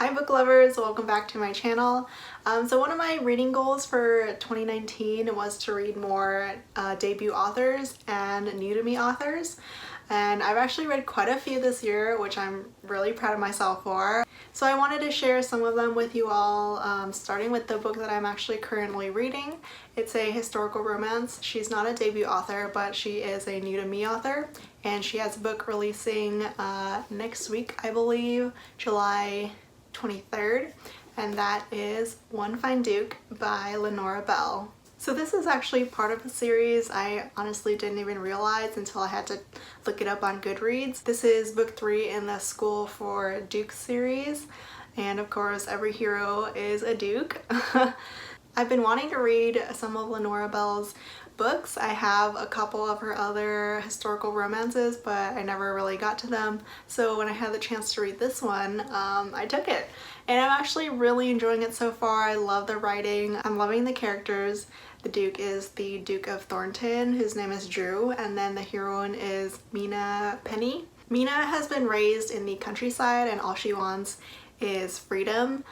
Hi book lovers, welcome back to my channel. So one of my reading goals for 2019 was to read more debut authors and new to me authors. And I've actually read quite a few this year, which I'm really proud of myself for. So I wanted to share some of them with you all, starting with the book that I'm actually currently reading. It's a historical romance. She's not a debut author, but she is a new to me author. And she has a book releasing next week, I believe, July 23rd. And that is One Fine Duke by Lenora Bell. So this is actually part of a series I honestly didn't even realize until I had to look it up on Goodreads. This is book 3 in the School for Dukes series, and of course every hero is a duke. I've been wanting to read some of Lenora Bell's books. I have a couple of her other historical romances, but I never really got to them. So when I had the chance to read this one, I took it. And I'm actually really enjoying it so far. I love the writing. I'm loving the characters. The Duke is the Duke of Thornton, whose name is Drew, and then the heroine is Mina Penny. Mina has been raised in the countryside and all she wants is freedom.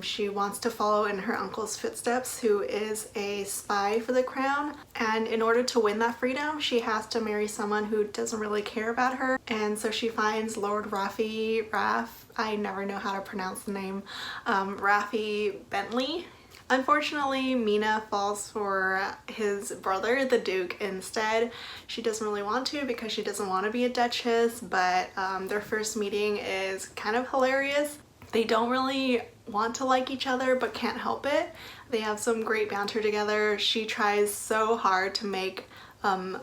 She wants to follow in her uncle's footsteps, who is a spy for the crown, and in order to win that freedom she has to marry someone who doesn't really care about her. And so she finds Lord Raffi, I never know how to pronounce the name, Raffi Bentley. Unfortunately, Mina falls for his brother, the Duke, instead. She doesn't really want to because she doesn't want to be a duchess, but their first meeting is kind of hilarious. They don't really want to like each other but can't help it. They have some great banter together. She tries so hard to make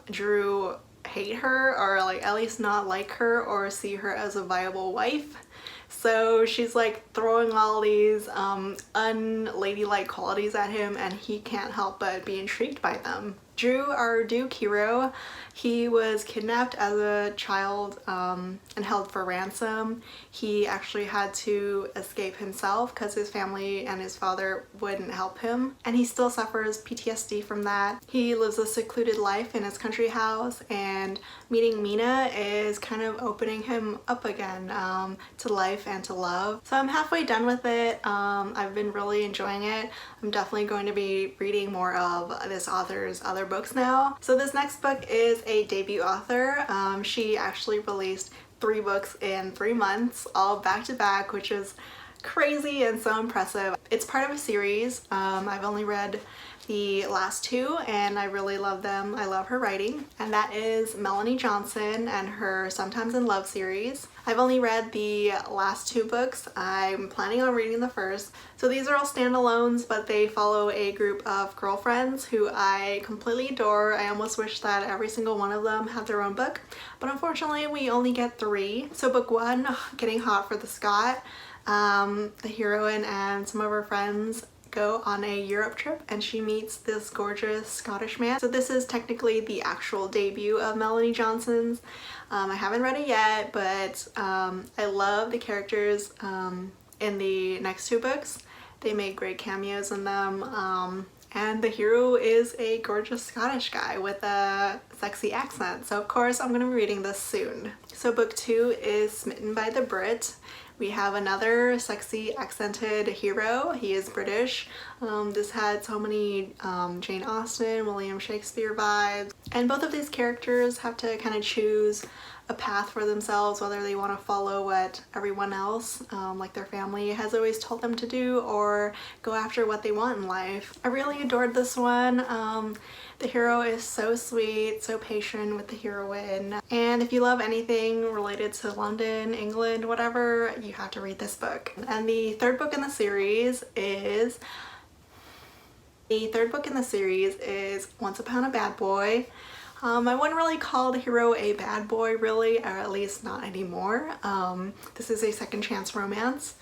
Drew hate her, or at least not like her or see her as a viable wife. So she's like throwing all these unladylike qualities at him, and he can't help but be intrigued by them. Drew, our Duke hero, he was kidnapped as a child and held for ransom. He actually had to escape himself because his family and his father wouldn't help him, and he still suffers PTSD from that. He lives a secluded life in his country house, and meeting Mina is kind of opening him up again to life and to love. So I'm halfway done with it. I've been really enjoying it. I'm definitely going to be reading more of this author's other books now. So this next book is a debut author. She actually released 3 books in 3 months, all back to back, which is crazy and so impressive. It's part of a series. I've only read the last 2 and I really love them. I love her writing, and that is Melonie Johnson and her Sometimes in Love series. I've only read the last 2 books. I'm planning on reading the first. So these are all standalones, but they follow a group of girlfriends who I completely adore. I almost wish that every single one of them had their own book, but unfortunately we only get 3. So book 1, Getting Hot for the Scot, the heroine and some of her friends go on a Europe trip and she meets this gorgeous Scottish man. So this is technically the actual debut of Melonie Johnson's. I haven't read it yet, but I love the characters in the next 2 books. They make great cameos in them, and the hero is a gorgeous Scottish guy with a sexy accent. So of course I'm gonna be reading this soon. So book 2 is Smitten by the Brit. We have another sexy accented hero. He is British. This had so many Jane Austen, William Shakespeare vibes. And both of these characters have to kind of choose a path for themselves, whether they want to follow what everyone else, like their family, has always told them to do, or go after what they want in life. I really adored this one. The hero is so sweet, so patient with the heroine. And if you love anything related to London, England, whatever, you have to read this book. And the third book in the series is Once Upon a Bad Boy. I wouldn't really call the hero a bad boy, really, or at least not anymore. This is a second chance romance.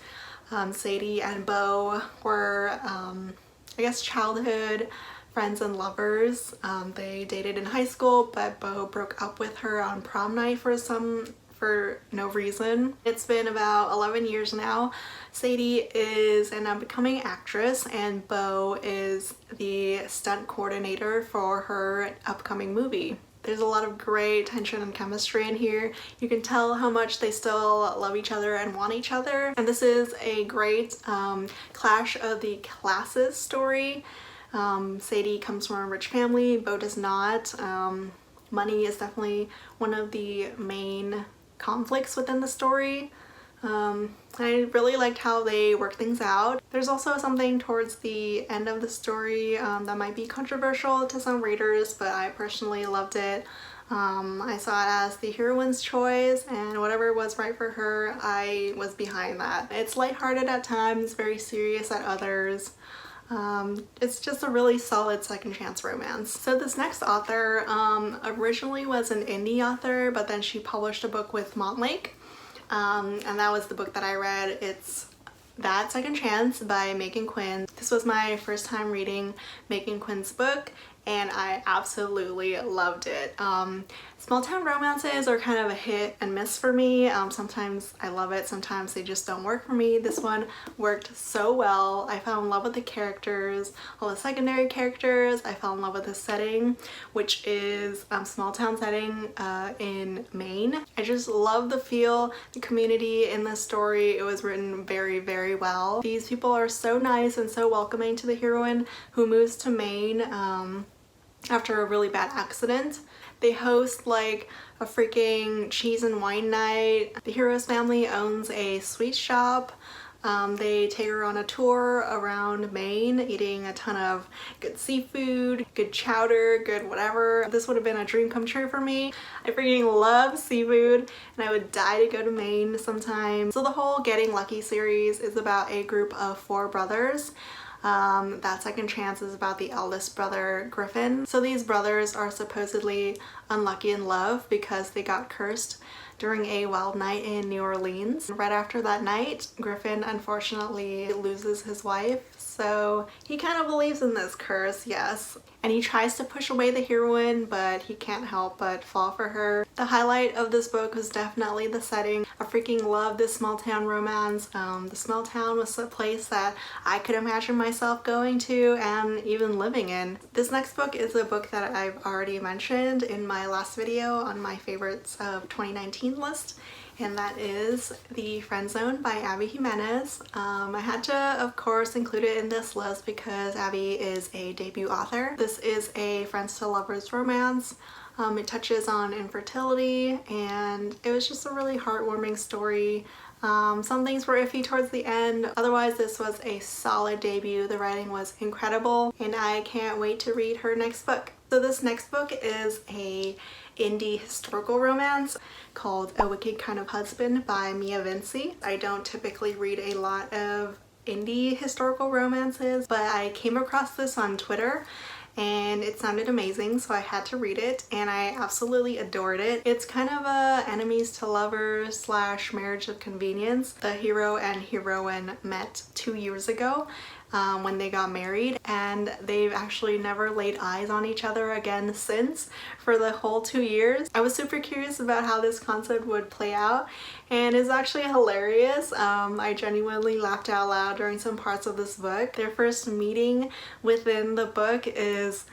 Sadie and Beau were, I guess, childhood friends and lovers. They dated in high school, but Beau broke up with her on prom night for no reason. It's been about 11 years now. Sadie is an up-and-coming actress and Beau is the stunt coordinator for her upcoming movie. There's a lot of great tension and chemistry in here. You can tell how much they still love each other and want each other. And this is a great clash of the classes story. Sadie comes from a rich family, Beau does not. Money is definitely one of the main conflicts within the story. I really liked how they work things out. There's also something towards the end of the story that might be controversial to some readers, but I personally loved it. I saw it as the heroine's choice, and whatever was right for her, I was behind that. It's lighthearted at times, very serious at others. It's just a really solid second chance romance. So this next author originally was an indie author, but then she published a book with Montlake. And that was the book that I read. It's That Second Chance by Meghan Quinn. This was my first time reading Meghan Quinn's book, and I absolutely loved it. Small town romances are kind of a hit and miss for me. Sometimes I love it, sometimes they just don't work for me. This one worked so well. I fell in love with the characters, all the secondary characters. I fell in love with the setting, which is small town setting in Maine. I just love the feel, the community in this story. It was written very, very well. These people are so nice and so welcoming to the heroine who moves to Maine after a really bad accident. They host like a freaking cheese and wine night. The hero's family owns a sweet shop. They take her on a tour around Maine, eating a ton of good seafood, good chowder, good whatever. This would have been a dream come true for me. I freaking love seafood and I would die to go to Maine sometime. So the whole Getting Lucky series is about a group of 4 brothers. That Second Chance is about the eldest brother, Griffin. So these brothers are supposedly unlucky in love because they got cursed during a wild night in New Orleans. Right after that night, Griffin unfortunately loses his wife, so he kind of believes in this curse, yes. And he tries to push away the heroine, but he can't help but fall for her. The highlight of this book was definitely the setting. I freaking love this small town romance. The small town was a place that I could imagine myself going to and even living in. This next book is a book that I've already mentioned in my last video on my favorites of 2019 list, and that is The Friend Zone by Abby Jimenez. I had to, of course, include it in this list because Abby is a debut author. This is a friends to lovers romance. It touches on infertility, and it was just a really heartwarming story. Some things were iffy towards the end. Otherwise, this was a solid debut. The writing was incredible, and I can't wait to read her next book. So this next book is a indie historical romance called A Wicked Kind of Husband by Vincy. I don't typically read a lot of indie historical romances, but I came across this on Twitter and it sounded amazing, so I had to read it, and I absolutely adored it. It's kind of a enemies to lovers slash marriage of convenience. The hero and heroine met 2 years ago when they got married, and they've actually never laid eyes on each other again since for the whole 2 years. I was super curious about how this concept would play out, and it's actually hilarious. I genuinely laughed out loud during some parts of this book. Their first meeting within the book is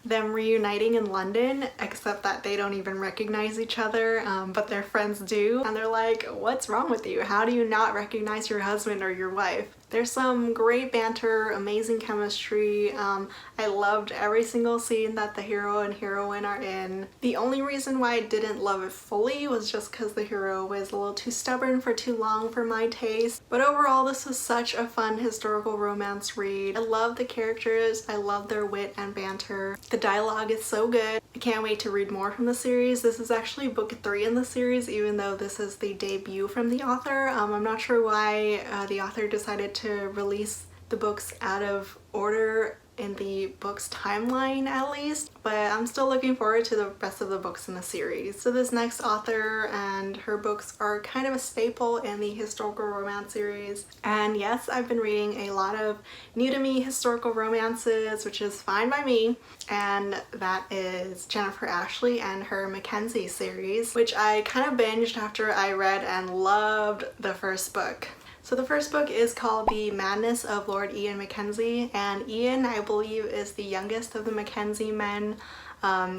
them reuniting in London, except that they don't even recognize each other, but their friends do, and they're like, what's wrong with you? How do you not recognize your husband or your wife? There's some great banter, amazing chemistry. I loved every single scene that the hero and heroine are in. The only reason why I didn't love it fully was just because the hero was a little too stubborn for too long for my taste. But overall, this was such a fun historical romance read. I love the characters, I love their wit and banter. The dialogue is so good. I can't wait to read more from the series. This is actually book 3 in the series, even though this is the debut from the author. I'm not sure why the author decided to release the books out of order in the book's timeline, at least, but I'm still looking forward to the rest of the books in the series. So this next author and her books are kind of a staple in the historical romance series, and yes, I've been reading a lot of new to me historical romances, which is fine by me, and that is Jennifer Ashley and her Mackenzie series, which I kind of binged after I read and loved the first book. So the first book is called The Madness of Lord Ian Mackenzie, and Ian, I believe, is the youngest of the Mackenzie men.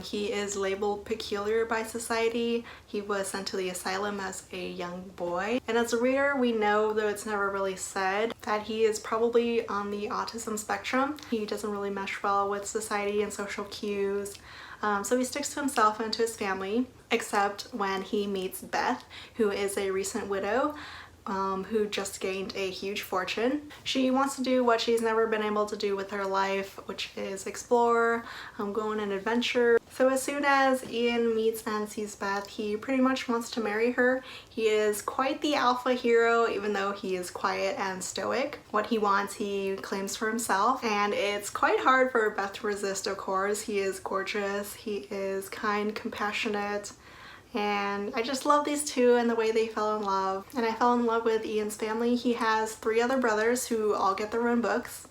He is labeled peculiar by society. He was sent to the asylum as a young boy. And as a reader, we know, though it's never really said, that he is probably on the autism spectrum. He doesn't really mesh well with society and social cues. So he sticks to himself and to his family, except when he meets Beth, who is a recent widow who just gained a huge fortune. She wants to do what she's never been able to do with her life, which is explore, go on an adventure. So as soon as Ian meets and sees Beth, he pretty much wants to marry her. He is quite the alpha hero, even though he is quiet and stoic. What he wants, he claims for himself, and it's quite hard for Beth to resist, of course. He is gorgeous, he is kind, compassionate, and I just love these two and the way they fell in love. And I fell in love with Ian's family. He has 3 other brothers who all get their own books.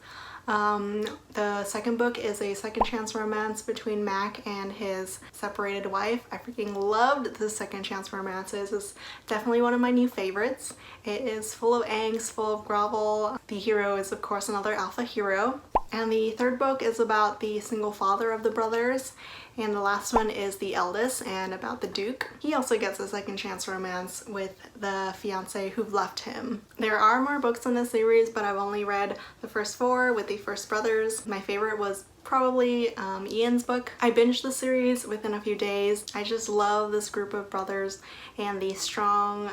The second book is a second chance romance between Mac and his separated wife. I freaking loved the second chance romances. It's definitely one of my new favorites. It is full of angst, full of grovel. The hero is of course another alpha hero. And the third book is about the single father of the brothers. And the last one is the eldest and about the Duke. He also gets a second chance romance with the fiance who left him. There are more books in this series, but I've only read the first 4 with the first brothers. My favorite was probably Ian's book. I binged the series within a few days. I just love this group of brothers and the strong,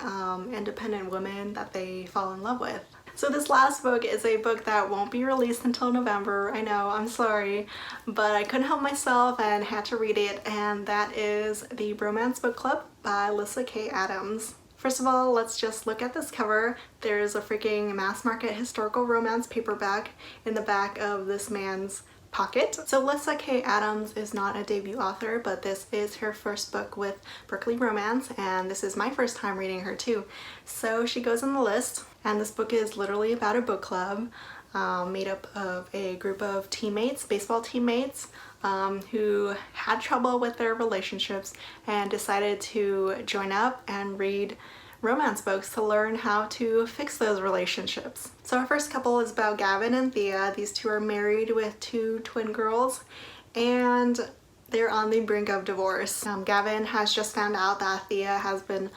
independent women that they fall in love with. So this last book is a book that won't be released until November. I know, I'm sorry, but I couldn't help myself and had to read it, and that is the Romance Book Club by Lyssa Kay Adams. First of all, let's just look at this cover. There's a freaking mass market historical romance paperback in the back of this man's pocket. So Lyssa Kay Adams is not a debut author, but this is her first book with Berkeley Romance, and this is my first time reading her too. So she goes on the list, and this book is literally about a book club made up of a group of teammates, baseball teammates, who had trouble with their relationships and decided to join up and read romance books to learn how to fix those relationships. So our first couple is about Gavin and Thea. These two are married with 2 twin girls, and they're on the brink of divorce. Gavin has just found out that Thea has been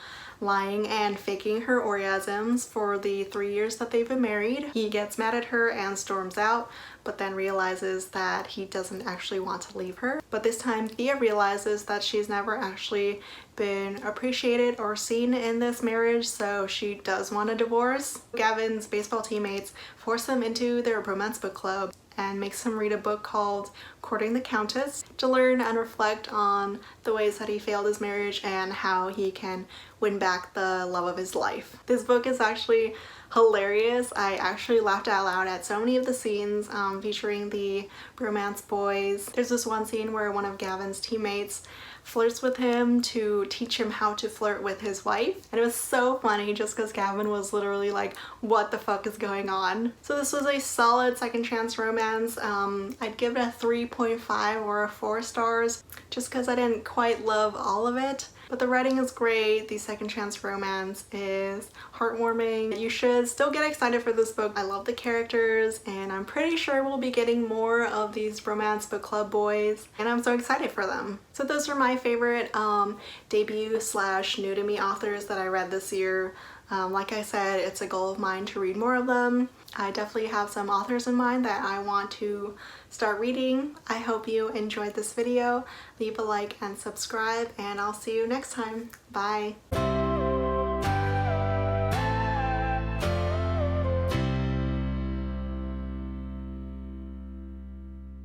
lying and faking her orgasms for the 3 years that they've been married. He gets mad at her and storms out, but then realizes that he doesn't actually want to leave her. But this time Thea realizes that she's never actually been appreciated or seen in this marriage, so she does want a divorce. Gavin's baseball teammates force him into their romance book club and makes him read a book called Courting the Countess to learn and reflect on the ways that he failed his marriage and how he can win back the love of his life. This book is actually hilarious. I actually laughed out loud at so many of the scenes featuring the romance boys. There's this one scene where one of Gavin's teammates flirts with him to teach him how to flirt with his wife, and it was so funny just because Gavin was literally like, what the fuck is going on? So this was a solid second chance romance. I'd give it a 3.5 or a 4 stars just because I didn't quite love all of it. But the writing is great, the second chance romance is heartwarming. You should still get excited for this book. I love the characters, and I'm pretty sure we'll be getting more of these romance book club boys, and I'm so excited for them. So those are my favorite debut / new to me authors that I read this year. Like I said, it's a goal of mine to read more of them. I definitely have some authors in mind that I want to start reading. I hope you enjoyed this video. Leave a like and subscribe, and I'll see you next time. Bye!